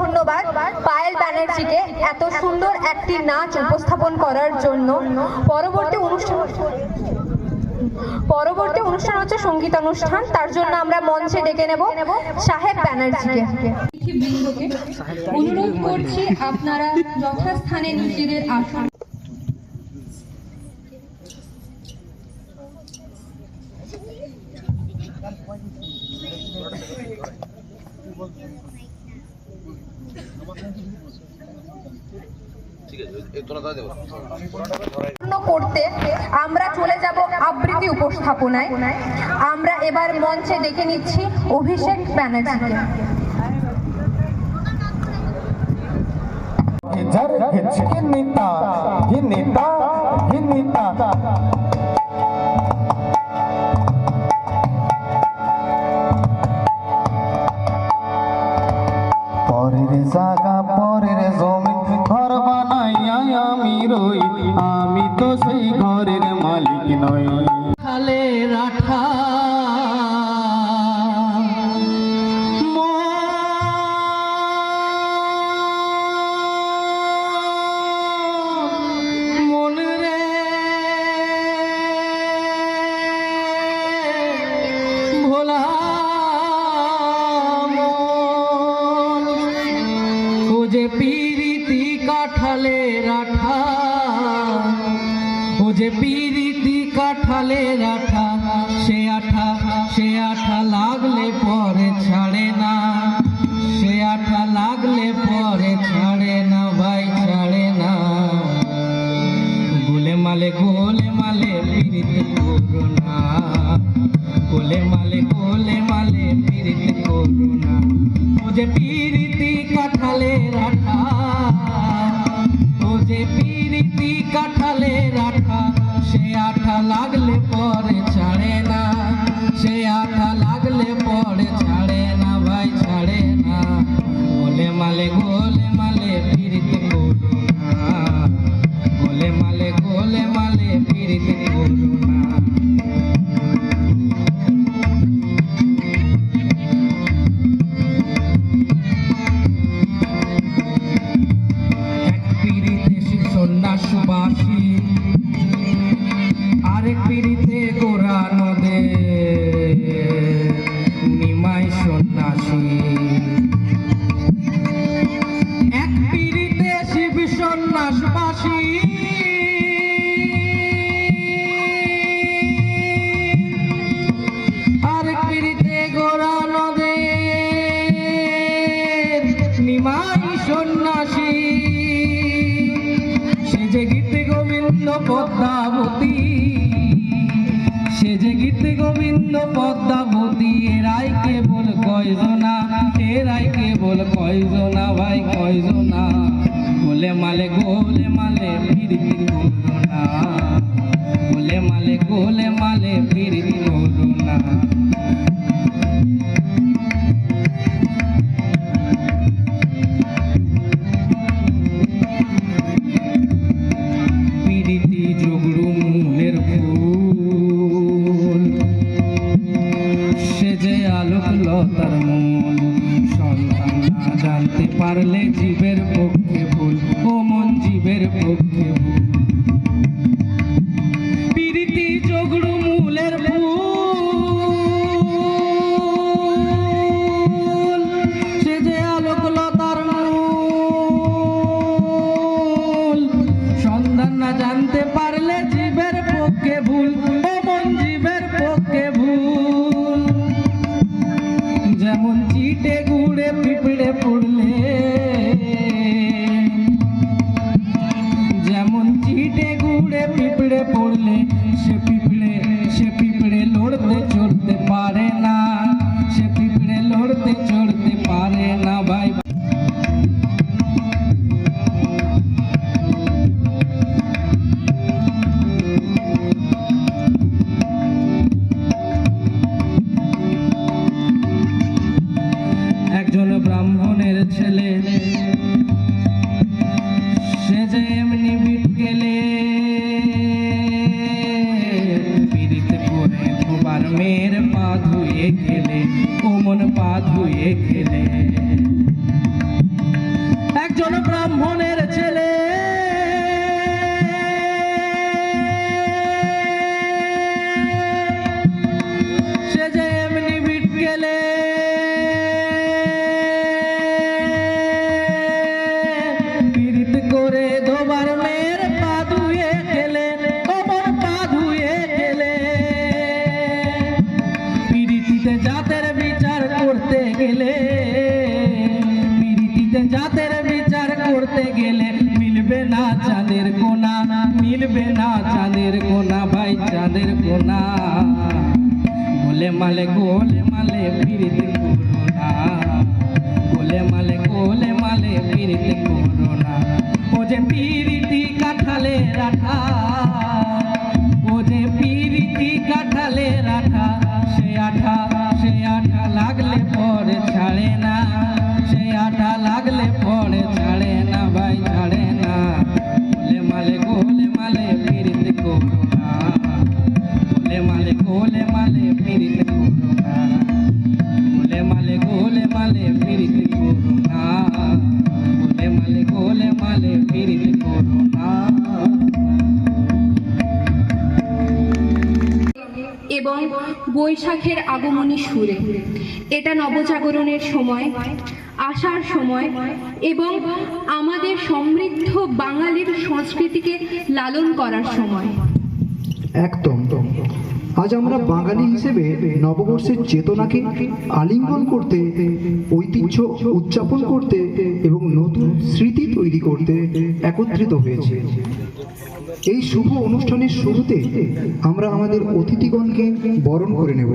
ধন্যবাদ পায়েল ব্যানার্জিকে এত সুন্দর একটি নাচ উপস্থাপন করার জন্য। পরবর্তী অনুষ্ঠান হচ্ছে সঙ্গীতানুষ্ঠান, তার জন্য আমরা মঞ্চে ডেকে নেব সাহেব ব্যানার্জিকে। অনুরোধ করছি আপনারা যথাস্থানে নিজেদের আসন। করতে আমরা চলে যাব আবৃত্তি উপস্থাপনায়। আমরা এবার মঞ্চে ডেকে নিচ্ছি অভিষেক ব্যানার্জিকে। পরের জায়গা পরের জমি ঘর বানাইয়া আমি রই, আমি তো সেই ঘরের মালিক নই। খালে রাঠা মন রে ভোলা যে পীরিতি কাঠালে রাঠা, ও যে পীরিতি কাঠালে রাঠা, সে আঠা লাগলে পরে ছাড়ে না, সে আঠা লাগলে পরে ছাড়ে না ভাই, ছাড়ে না। গোলে মালে পীরিতি করো না, গোলে মালে পীরিতি করো না। ও যে পীরিতি কাঠালে রাঠা, ও যে পীরিতি কাঠালে রাঠা, সে আঠা লাগলে পরে ছাড়ে না, সে আঠা লাগলে পরে ছাড়ে না ভাই, ছাড়ে না। গোলে মালে পীরিতি করো না, গোলে মালে পীরিতি করো না। সন্ন্যাসবাসী আরেক পিড়িতে গোরা নদে নিমাই সন্ন্যাসী, এক পিড়িতে শিব সন্ন্যাসবাসী, আরেক পিড়িতে গোরা নদে নিমাই সন্ন্যাসী। সে যে গীতে গোবিন্দ পদ্মাবতী, সে যে গীতে গোবিন্দ পদ্মাবতী, এরাই কেবল কয়জনা, এরাই কেবল কয়জনা ভাই, কয়জনা। গোলে মালে পীরিতি করো না, গোলে মালে পীরিতি করো না। জগড়ু মূলের ফুল, সে যে আলোক লতার মূল, সন্তান না জানতে পারলে জীবের পক্ষে ভুল, ও মন জীবের পক্ষে ভুল। পীরিতি জগড়ু মূলের ফুল, সে যে আলোক লতার মূল, সন্ধান না জানতে পারলে জীবের পক্ষে ভুল, এমন জীবের পক্ষে ভুল। যেমন চিটে গুড়ে পিঁপড়ে পড়লে, যেমন চিটে গুড়ে পিঁপড়ে পড়লে, সে পিঁপড়ে লড়তে চড়তে পারে না, সে পিঁপড়ে লড়তে চড়তে পারে না ভাই। একজন ব্রাহ্মণের ছেলে, সে যে এমনি বিট গেলে, পীড়িতে করে দুবার মেয়ের পা ধুয়ে খেলে, কোমন পা ধুয়ে খেলে। পৃথিবীতে জাতের বিচার করতে গেলে মিলবে না চাঁদের কোনা, মিলবে না চাঁদের কোনা ভাই, চাঁদের কোনা। গোলে মালে পিরিতি করোনা, গোলে মালে পিরিতি করোনা। ও যে পিরিতি কাঁঠালের আঠা, ও যে পিরিতি কাঁঠালের আঠা, সে আঠা লাগলে পরে ছাড়ে না, সে আঠা লাগলে পরে ছাড়ে না ভাই, ছাড়ে না। গোলে মালে পিরিতি করোনা, গোলে মালে পিরিতি করোনা, গোলে মালে পিরিতি করোনা, গোলে মালে পিরিতি করোনা। এবং বৈশাখের আগমনী সুরে এটা নবজাগরণের সময়, আসার সময় এবং আমাদের সমৃদ্ধ বাঙালির সংস্কৃতিকে লালন করার সময়। একদম। আজ আমরা বাঙালি হিসেবে নববর্ষের চেতনাকে আলিঙ্গন করতে, ঐতিহ্য উদযাপন করতে এবং নতুন স্মৃতি তৈরি করতে একত্রিত হয়েছি। এই শুভ অনুষ্ঠানের শুরুতে আমরা আমাদের অতিথিগণকে বরণ করে নেব।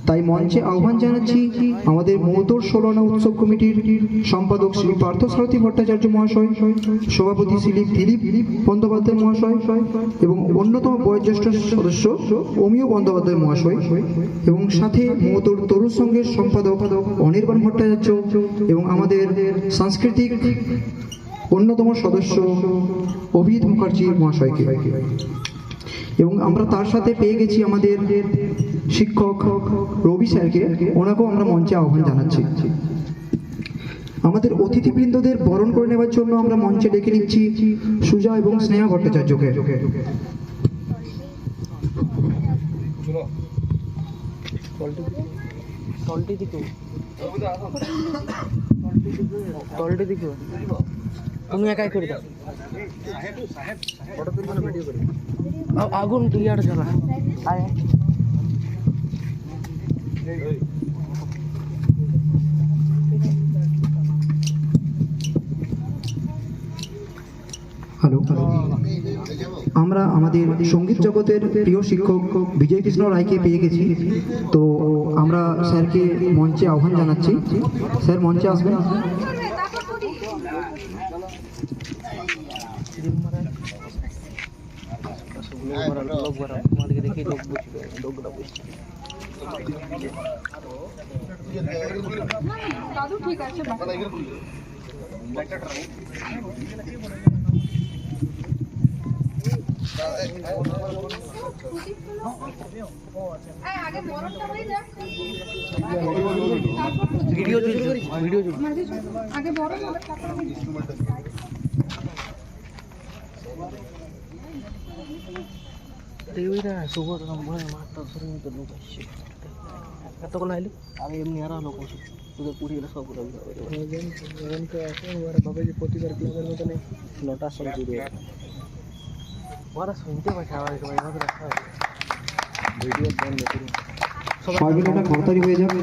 তাই মঞ্চে আহ্বান জানাচ্ছি আমাদের মৌতর 16 আনা উৎসব কমিটির সম্পাদক শ্রী পার্থসারথী ভট্টাচার্য মহাশয়, সভাপতি শ্রী দিলীপ বন্দ্যোপাধ্যায় মহাশয় এবং অন্যতম বয়োজ্যেষ্ঠ সদস্য অমিয় বন্দ্যোপাধ্যায় মহাশয়, এবং সাথে মৌতর তরুণ সংঘের সম্পাদক অনির্বাণ ভট্টাচার্য এবং আমাদের সাংস্কৃতিক অন্যতম সদস্য অভিজিৎ মুখার্জি মহাশয়কে। এবং আমরা তার সাথে পেয়ে গেছি আমাদের শিক্ষক রবি স্যারকে, ওনাকেও আমরা মঞ্চে আহ্বান জানাচ্ছি। আমাদের অতিথিবৃন্দদের বরণ করে নেওয়ার জন্য আমরা মঞ্চে ডেকে নিচ্ছি সুজা এবং স্নেহা ভট্টাচার্যকে। তুমি একাই করে দাও, আগুন তুই আর জ্বালা। হ্যালো, আমরা আমাদের সঙ্গীত জগতের প্রিয় শিক্ষক বিজয় কৃষ্ণ রায়কে পেয়ে গেছি। তো আমরা স্যারকে মঞ্চে আহ্বান জানাচ্ছি। স্যার মঞ্চে আসবেন। দাদু ঠিক আছে। ভিডিও আগে বড় শুভ মাত্র লোক আসছে, এতক্ষণ আইলো। আমি এমনি আরো লোক আসি, তোদের পুড়িয়ে গেলে সবগুলো ভাবে যে প্রতিবার ক্লাবের মতো নেই, নটার সময় জুড়ে ওরা শুনতে পাচ্ছে আবার এভাবে রাখা হয়। ভিডিও বন্ধ করুন, সবাই মিলে এটা করতালি হয়ে যাবে।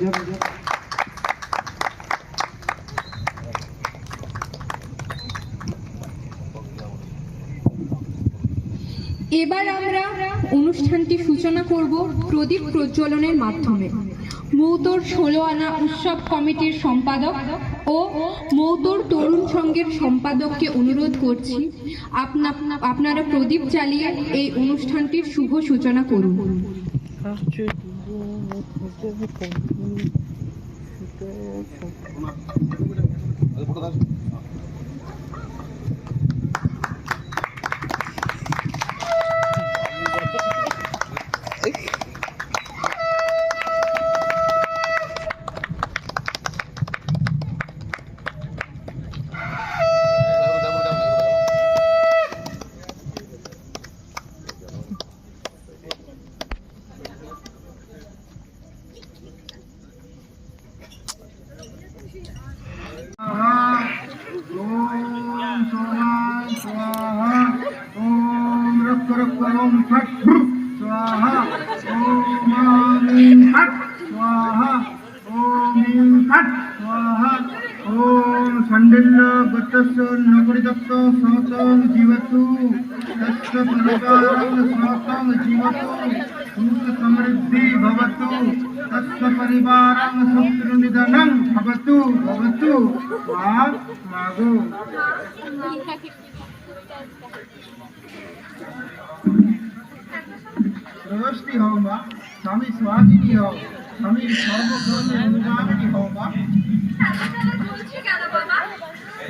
এবার আমরা অনুষ্ঠানটি সূচনা করব প্রদীপ প্রজ্বলনের মাধ্যমে। মৌতর 16 আনা উৎসব কমিটির সম্পাদক ও মৌতর তরুণ সংঘের সম্পাদককে অনুরোধ করছি আপনারা প্রদীপ জ্বালিয়ে এই অনুষ্ঠানটির শুভ সূচনা করুন। সান্ডিল্য গতস্য নগরিদত্ত সতং জীবতু তস্য পরিবারং সতং জীবতু সুখ সমৃদ্ধি ভবতু তস্য পরিবারং শত্রুনিধনং ভবতু ভবতু মাগো প্রবষ্টি হও মা স্বামী স্বাধীনী হও স্বামী সর্বকর্মে অনুগামিনী হও মা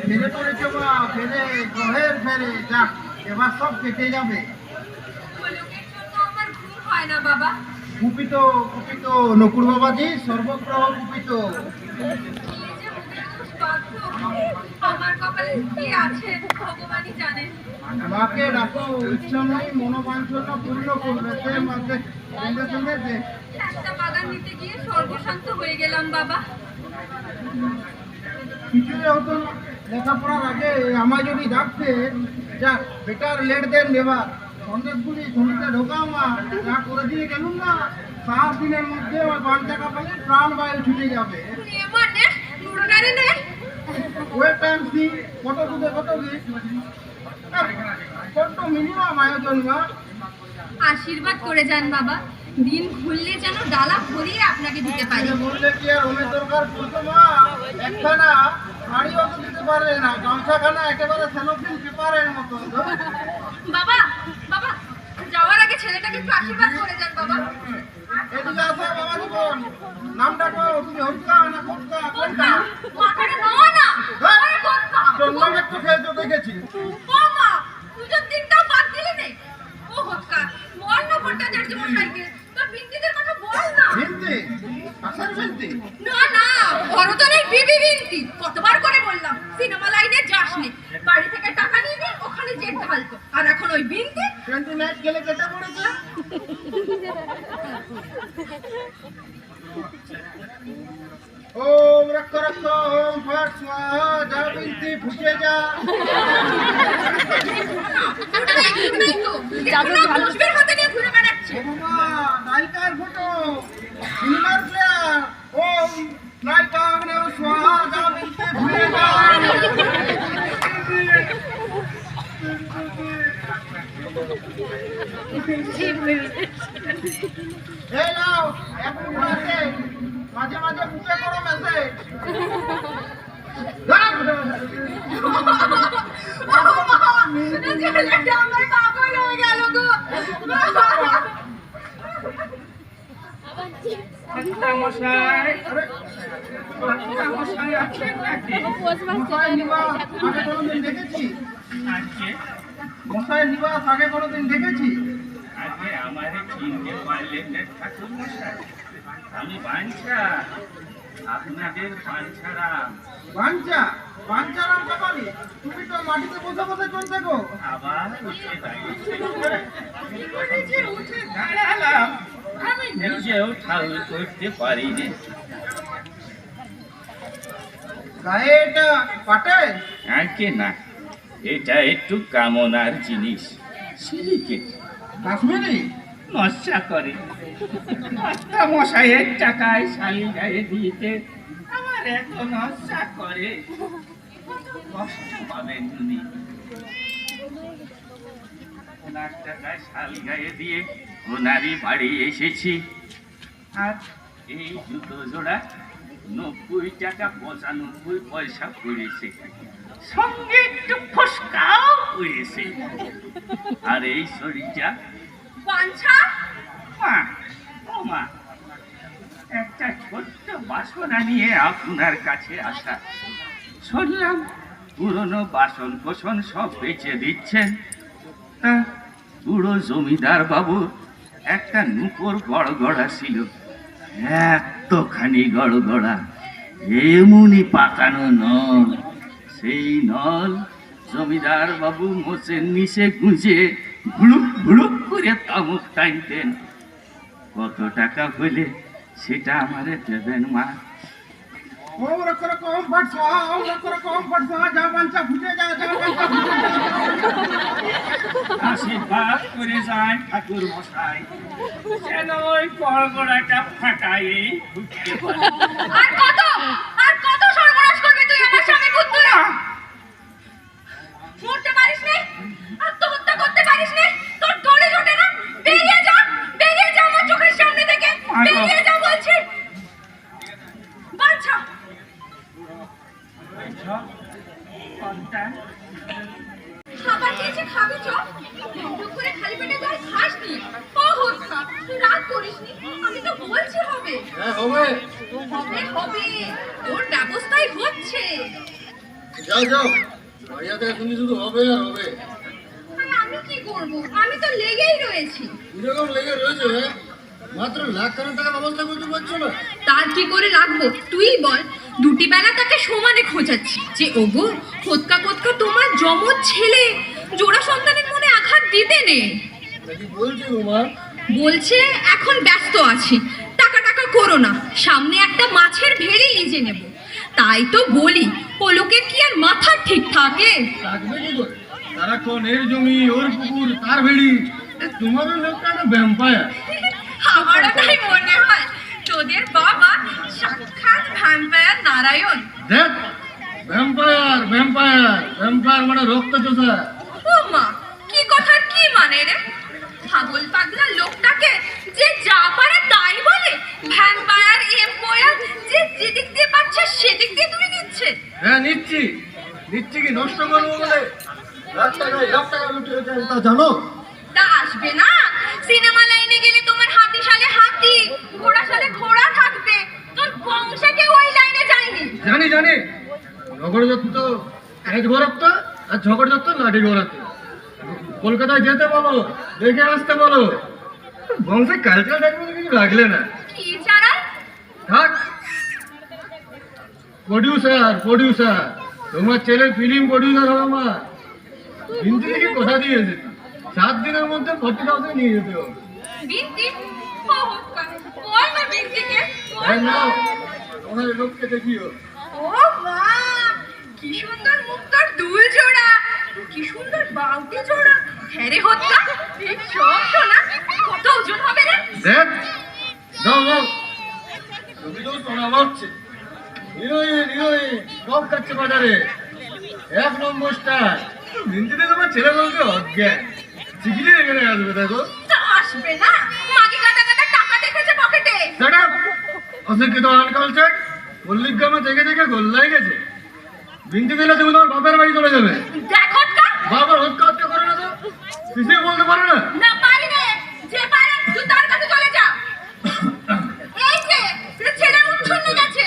ফেরে পড়েছো মা ফেরে গ্রহের ফেরে যাক এবার সব কেটে যাবে কুপিত কুপিত নকুর বাবাজি সর্বগ্রহ কুপিত আমার কপালে কি আছে ভগবানই জানেন। মাকে ডাকো ইচ্ছাময়ী মনোবাঞ্ছনা পূর্ণ করবে সে মাকে সঙ্গে সঙ্গে যে একটা বাগান নিতে গিয়ে সর্বশান্ত হয়ে গেলাম বাবা। কিছুই হতো না লেখাপড়ার আগে আমায় যদি ডাকতে যাক বেটার লেট দেন নেবার সন্দেশগুলি ছবিতে ঢোকাও মা যা করে দিয়ে গেলুম না 7 দিনের মধ্যে আমার 5 টাকা পেলে প্রাণ বায়ু ছুটে যাবে ওয়েট টাইম সি কত দুধে কত কত মিনিমাম আয়োজন মা আশীর্বাদ করে যান বাবা, দিন খুললে যেন ডালা ভরিয়ে আপনাকে দিতে পারি। বললে কি আর ওমের দরকার পড়তো মা একখানা শাড়িও তো দিতে পারে না গামছাখানা একেবারে সেলোফিন পেপারের মতো বাবা বাবা যাওয়ার আগে ছেলেটাকে একটু আশীর্বাদ করে যান বাবা। এদিকে আসো বাবা জীবন নামটা কো তুমি হত্যা না কোনটা কোনটা মাথাটা নাও না আরে কোনটা জন্ম একটু খেলতে দেখেছি বাবা পূজার দিনটাও বাদ দিলে নে। ও হত্যা মর্ণ ভট্টাচার্য মশাইকে তোর বিন্দিদের কথা বল না। হিন্দি আসার হিন্দি না না ভরতনের বিবি বিন্তি কতবার করে বললাম সিনেমা লাইনে যাস নে, বাড়ি থেকে টাকা নিয়ে গিয়ে ওখানে জেট ঢালতো, আর এখন ওই বিন্তি 20 ম্যাচ গেলে কেটে পড়েছে ওম রক্ষ রক্ষ ওম ফট স্বাহা যা বিন্তি ফুটে যা পুষ্পের হাতে নিয়ে ঘুরে বেড়াচ্ছে। বাবা নায়িকার ফটো সিনেমার প্লেয়ার ওম নায়িকা নে স্বাহা যা বিন্তি ফুটে যা এই নাও এখন আছে মাঝে মাঝে মুখে করো মেসেজ আমার পাগল হয়ে গেল গো। মশাই নিবাস আগে কোনোদিন দেখেছি মশাই নিবাস আগে কোনোদিন দেখেছি আগে আমারে চিনতে পারলেন না ঠাকুর মশাই, আমি বাঞ্ছা, আপনাদের বাঞ্ছারাম। বাঞ্চারাম কাপালি তুমি তো মাটিতে বসে বসে চলতে গো আবার উঠে দাঁড়ালাম, আমি নিজেও ঠাউর করতে পারিনি। গায়ে এটা পাটে আগে না, এটা একটু কামনার জিনিস, সিলিকেট কাশ্মীরি নশা করে। কর্তা মশাইয়ের টাকায় শালি গায়ে দিতে আমার এত নশা করে, কষ্ট পাবেন উনি। ওনার টাকায় শাল গায়ে দিয়ে ওনারই বাড়ি এসেছি, আর এই জুতো জোড়া 90 টাকা 95 পয়সা পড়েছে, সঙ্গে একটু ফসকাও পড়েছে। আর এই শরীরটা বাঞ্ছা মা, ও মা, একটা ছোট্ট বাসনা নিয়ে আপনার কাছে আসা। শুনলাম পুরনো বাসন কোসন সব বেচে দিচ্ছেন। তা বুড়ো জমিদার বাবু একটা নূপুর গড়গড়া ছিল, এতখানি গড়গড়া, এমনি পাকানো নল। সেই নল জমিদার বাবু মোচের নিচে গুঁজে ভুড়ুক ভুড়ুক করে তামুক টানতেন। কত টাকা হইলে সেটা আমারে দেবেন মা? ওম রক্ষ রক্ষ ওম ফট স্বাহা ওম রক্ষ রক্ষ ওম ফট স্বাহা যা বাঞ্চা ফুটে যা যা বাঞ্চা ফুটে যা আশীর্বাদ করে যায় ঠাকুর মশাই, যেন ওই গড়গড়াটা ফাটাই ঢুকতে পারে। আর কত সর্বনাশ করবে তুই আমার স্বামী পুত্র খাবার খেয়েছে খাবি চ ঢুক করে খালি পেটে তো আর খাসনি ও হচ্ছে তুই রাগ করিসনি আমি তো বলছি হবে হ্যাঁ হবে। হবে হবে তোর ব্যবস্থাই হচ্ছে যাও যাও, ভাইয়া থেকে শুনি শুধু হবে আর হবে। আর আমি কি করব আমি তো লেগেই রয়েছি এরকম লেগে রয়েছে, মাত্র লাখ খানেক টাকা ব্যবস্থা করতে পারছো না। তার কি করে রাখবো তুই বল দুটি বেলা তাকে সমানে খোঁজাচ্ছি যে ওগো কোতকা কোতকা তোমার জমজ ছেলে জোড়া সন্তানের মনে আঘাত দিতে নেই কি বলছি তোমার? বলছে এখন ব্যস্ত আছি টাকা টাকা করো না সামনে একটা মাছের ভেড়ি লিজে নেব তাই তো বলি ও লোকের কি আর মাথা ঠিক থাকে থাকবে কি করে? সারাক্ষণ এর জমি ওর পুকুর তার ভেড়ি, তোমারও লোকটা একটা ভ্যাম্পায়ার। আমারও তাই মনে হয় তোদের বাবা সাক্ষাৎ ভ্যাম্পায়ার নারায়ণ দেখ, ভ্যাম্পায়ার ভ্যাম্পায়ার ভ্যাম্পায়ার মানে রক্ত চোষা। ও মা কি কথার কি মানে রে পাগল পাগলা লোকটাকে যে যা পারে তাই বলে ভ্যাম্পায়ার এম্পায়ার যে যেদিক দিয়ে পাচ্ছে সেদিক দিয়ে তুই দিচ্ছে হ্যাঁ নিচ্ছি নিচ্ছি, কি নষ্ট করবো বলে লাখ টাকা লুটে রেখে তা জানো? তা আসবে না সিনেমা লাইনে গেলে তোমার হাতি সালে হাতি ঘোড়া সালে ঘোড়া থাকবে তোর বংশকে ওই লাইনে যায়নি জানি জানি, ঝগড় দত্ত এজ গড়াত্ত আর ঝগড় দত্ত লাঠি গড়াত্ত। কলকাতায় যেতে বলো, দেখে আসতে বলো, বংশে কালচার থাকবে কিছু লাগলে না। কি চারা থাক, প্রডিউসার প্রডিউসার তোমার ছেলের ফিল্ম প্রডিউসার হবে মা। হিন্দি থেকে কথা দিয়েছে 7 দিনের মধ্যে 40,000 নিয়ে যেতে হবে। বিন্তি ও হক্কা ওই না বিন্তিকে তাই নাও, তোমার লোককে দেখিও। ও মা কি সুন্দর মুক্তার দুল জোড়া কি সুন্দর বাউটি জোড়া হ্যাঁ রে হত্যা এই সব সোনা কত ওজন হবে রে দেখ, দাও দাও, তুমি তো সোনা মারছে। হিরোইন হিরোইন সব খাচ্ছে বাজারে, 1 নম্বর স্টার। হিন্দিতে তোমার ছেলে বলতে অজ্ঞান, শিখিলে এখানে আসবে। দেখো তা আসবে না মাকে গাদা গাদা টাকা দেখেছে পকেটে সেটা অশিক্ষিত আনকালচার মল্লিক গ্রামে থেকে থেকে গোল্লাই গেছে। বিনতি দিলে তুমি তোমার বাপের বাড়ি চলে যাবে। দেখো কা বাবার হত্যা হত্যা করে না তো কিছুই বলতে পারে না। না পারি রে যে পারে তুই তার কাছে চলে যা এই যে ছেলে উচ্ছন্ন গেছে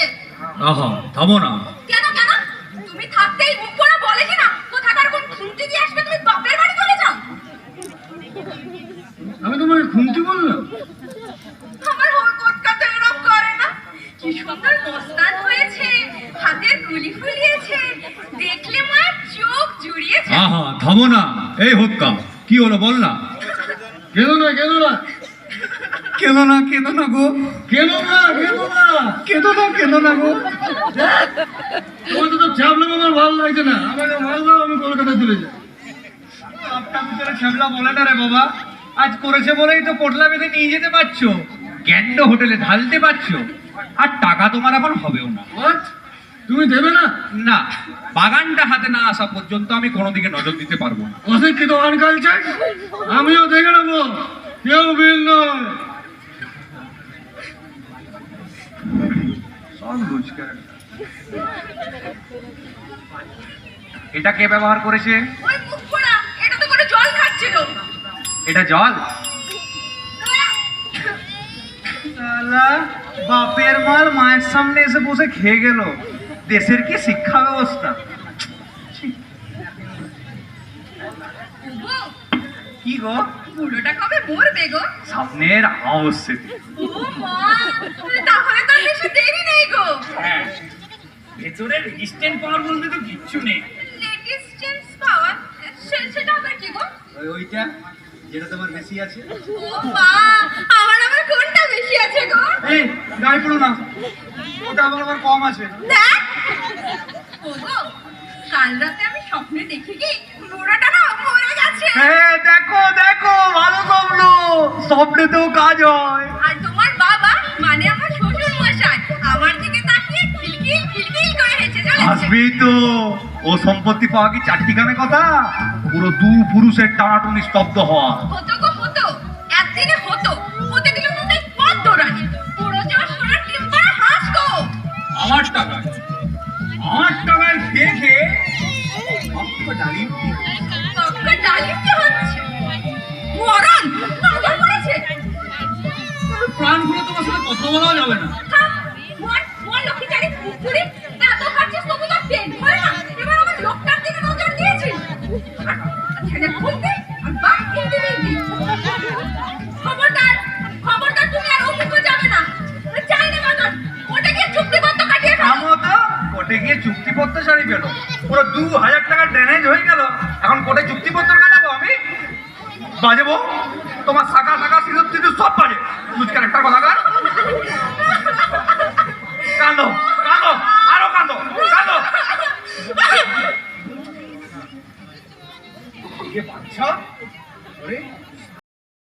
আহা থামো না, কেন কেন তুমি থাকতেই মুখ পড়া বলে কি না কোথাকার কোন খুঁটি দিয়ে আসবে তুমি বাপের বাড়ি চলে যাও আমি তোমাকে খুনতি বললাম? আমার হকটকা তো এরকম করে না কি সুন্দর মস্তান হয়েছে হাতের গুলি ফুলিয়েছে দেখলে মা চোখ জুড়িয়েছে আহা থামো না। এই হক্কা কি হলো বল না। কেন না কেন না কেঁদো না কেঁদো না গো, কেন না কেন না কেঁদো না কেঁদো না গো। তোমার তো চাপলে আমার ভালো লাগছে না, আমাকে মাল দাও, আমি কলকাতা চলে যাই। আপনার ভিতরে ছ্যাবলা বলে না রে বাবা, আজ করেছে বলেই তো পোটলা বেঁধে নিয়ে যেতে পারছো, গ্যান্ড হোটেলে ঢালতে পারছো, আর টাকা তোমার এখন হবেও না। What? তুমি দেবে না? না, বাগানটা হাতে না আসা পর্যন্ত আমি কোনো দিকে নজর দিতে পারবো না। অশিক্ষিত আনকালচার আমিও দেখে নেবো, কেউ বিল নয়। এটা কে ব্যবহার করেছে? ওই মুখ পড়া এটা তো করে জল খাচ্ছিল এটা জল? শালা বাপের মাল মায়ের সামনে এসে বসে খেয়ে গেল, দেশের কি শিক্ষা ব্যবস্থা। ওগো কি গো? বুড়োটা কবে মরবে গো স্বপ্নের অবস্থিতি। ও মা তাহলে তো বেশি দেরি নেই গো হ্যাঁ, ভেতরে রেজিস্ট্যান্ট পাওয়ার বলতে তো কিচ্ছু নেই। রেজিস্ট্যান্স পাওয়ার সেটা আবার কি গো ওইটা যেটা তোমার বেশি আছে। ও মা আমার কোনটা বেশি আছে গো এই গায়ে পড়ো না, ওটা আবার কম আছে। দেখ ওগো কাল রাতে আমি স্বপ্নে দেখি কি বুড়োটা না মরে গেছে হ্যাঁ দেখো দেখো, ভালো স্বপ্ন, স্বপ্নেতেও কাজ হয়। আর তোমার বাবা মানে আমার শ্বশুর মশাই আমার দিকে তাকিয়ে খিলখিল খিলখিল করে হেসে চলেছে আসবি তো, ও সম্পত্তি পাওয়া কি চারটি গানে কথা, পুরো দু পুরুষের টানাটুনি স্তব্ধ হওয়া। হতো গো হতো একদিনে হতো হতে দিল না তাই পদ্ম রানী পুরো যাওয়া সোনার টিম করা হাস গো আমার টাকায় খেয়ে খেয়ে ডালিম কি পাক্কা ডালিম কি হচ্ছে মরণ পাগল করেছে প্রাণ খুলে তোমার সাথে কথা বলা যাবে না। মর লক্ষ্মী চারি পুকুরে এত খাচ্ছিস তবু তো পেট ভরে না এবার আমার লোকটার দিকে নজর দিয়েছিস ছেলে খুলতে আর বাপ কিনতে দিবি খবরদার খবরদার তুমি আর ওদিকে যাবে না চাই না মদন ওটা গিয়ে চুক্তিপত্র কাটিয়ে ফেলো আমো তো কোর্টে গিয়ে চুক্তিপত্র সারি পেল পুরো 2000 টাকা ড্যামেজ হয়ে গেল এখন কোর্টে চুক্তিপত্র কাটাবো আমি বাজেবো তোমার